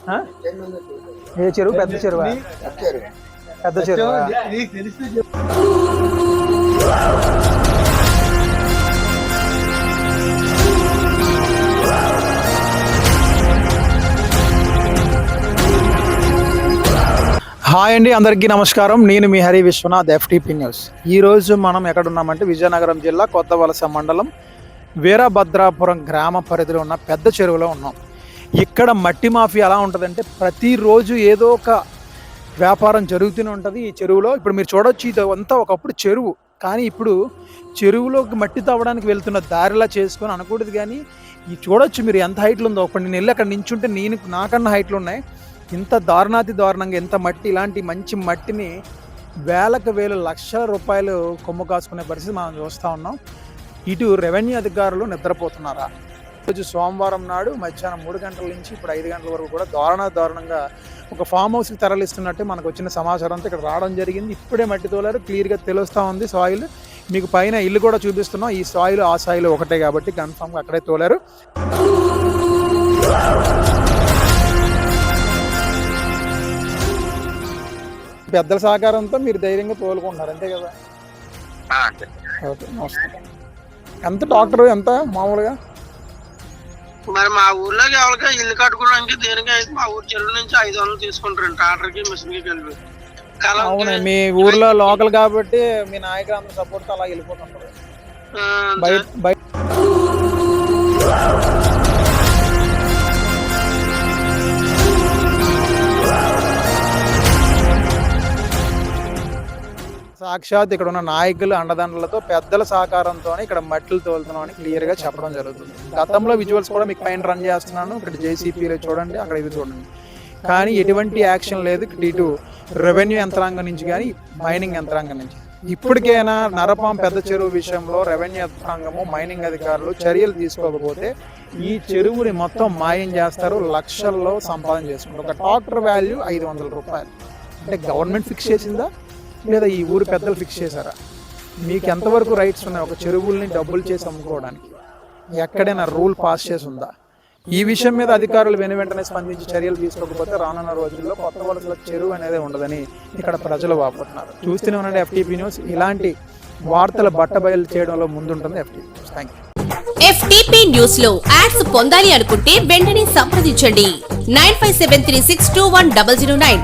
ఏ చెరువు? పెద్ద చెరువా? పెద్ద చెరువు. హాయ్ అండి, అందరికీ నమస్కారం. నేను మీ హరి విశ్వనాథ్, FTP న్యూస్. ఈరోజు మనం ఎక్కడున్నామంటే విజయనగరం జిల్లా కొత్తవలస మండలం వీరభద్రాపురం గ్రామ పరిధిలో ఉన్న పెద్ద చెరువులో ఉన్నాం. ఇక్కడ మట్టి మాఫియా ఎలా ఉంటుందంటే ప్రతిరోజు ఏదో ఒక వ్యాపారం జరుగుతూనే ఉంటుంది ఈ చెరువులో. ఇప్పుడు మీరు చూడొచ్చు, ఇది అంతా ఒకప్పుడు చెరువు, కానీ ఇప్పుడు చెరువులోకి మట్టి తవ్వడానికి వెళ్తున్న దారిలా చేసుకొని అనకూడదు. కానీ ఈ చూడొచ్చు మీరు ఎంత హైట్లో ఉందో. ఒకటి నేను వెళ్ళి అక్కడ నించుంటే నాకన్నా హైట్లు ఉన్నాయి. ఇంత దారుణంగా ఎంత మట్టి, ఇలాంటి మంచి మట్టిని వేలకు వేలు లక్షల రూపాయలు కొమ్ము కాసుకునే పరిస్థితి మనం చూస్తూ ఉన్నాం. ఇటు రెవెన్యూ అధికారులు నిద్రపోతున్నారా? రోజు సోమవారం నాడు మధ్యాహ్నం 3 గంటల నుంచి ఇప్పుడు 5 గంటల వరకు కూడా దారుణంగా ఒక ఫామ్ హౌస్కి తరలిస్తున్నట్టు మనకు వచ్చిన సమాచారంతో ఇక్కడ రావడం జరిగింది. ఇప్పుడే మట్టి తోలారు, క్లియర్గా తెలుస్తూ ఉంది సాయిల్. మీకు పైన ఇల్లు కూడా చూపిస్తున్నాం. ఈ సాయిల్ ఆ సాయిల్ ఒకటే కాబట్టి కన్ఫామ్గా అక్కడే తోలారు. పెద్దల సహకారంతో మీరు ధైర్యంగా తోలుకుంటున్నారు, అంతే కదా? ఓకే, నమస్తే. ఎంత డాక్టర్ ఎంత మామూలుగా? మరి మా ఊర్లోకి ఎవరికైనా ఇల్లు కట్టుకోవడానికి దేనికి అయితే మా ఊరు చెరువు నుంచి 500 తీసుకుంటారు ట్రాక్టర్కి మిషన్కి కలిపి. అవును, మీ ఊర్లో లోకల్ కాబట్టి మీ నాయకులు అందరూ సపోర్ట్ అలా వెళ్ళిపోతుంటారు. సాక్షాత్ ఇక్కడ ఉన్న నాయకులు అండదండలతో పెద్దల సహకారంతో ఇక్కడ మట్టిలు తోలుతున్నామని క్లియర్గా చెప్పడం జరుగుతుంది. గతంలో విజువల్స్ కూడా మీకు పైన రన్ చేస్తున్నాను. ఇక్కడ JCPలో చూడండి, అక్కడ ఇది చూడండి. కానీ ఎటువంటి యాక్షన్ లేదు ఇటు రెవెన్యూ యంత్రాంగం నుంచి కానీ మైనింగ్ యంత్రాంగం నుంచి. ఇప్పటికైనా నరపాం పెద్ద చెరువు విషయంలో రెవెన్యూ యంత్రాంగము, మైనింగ్ అధికారులు చర్యలు తీసుకోకపోతే ఈ చెరువుని మొత్తం మాయం చేస్తారు, లక్షల్లో సంపాదన చేసుకుంటారు. ఒక ట్రాక్టర్ వాల్యూ 500 రూపాయలు. అంటే గవర్నమెంట్ ఫిక్స్ చేసిందా లేదా ఈ ఊరు పెద్దలు ఫిక్స్ చేశారా? మీకు ఎంతవరకు రైట్స్ ఉన్నాయి ఒక చెరువుల్ని డబ్బులు చేసి అమ్ముకోవడానికి? ఎక్కడైనా రూల్ పాస్ చేసి ఉందా? ఈ విషయం మీద అధికారులు వెంటనే స్పందించి చర్యలు తీసుకోకపోతే రానున్న రోజుల్లో కొత్త వలసల చెరువు అనేది ఉండదని ఇక్కడ ప్రజలు వాపోతున్నారు. చూస్తూనే ఉండండి FTP న్యూస్. ఇలాంటి వార్తలు బట్టబయలు చేయడంలో ముందుంటుంది FTP news. Thank you. FTP news లో యాడ్స్ పొందాలి అనుకుంటే వెంటనే సంప్రదించండి 9573621009.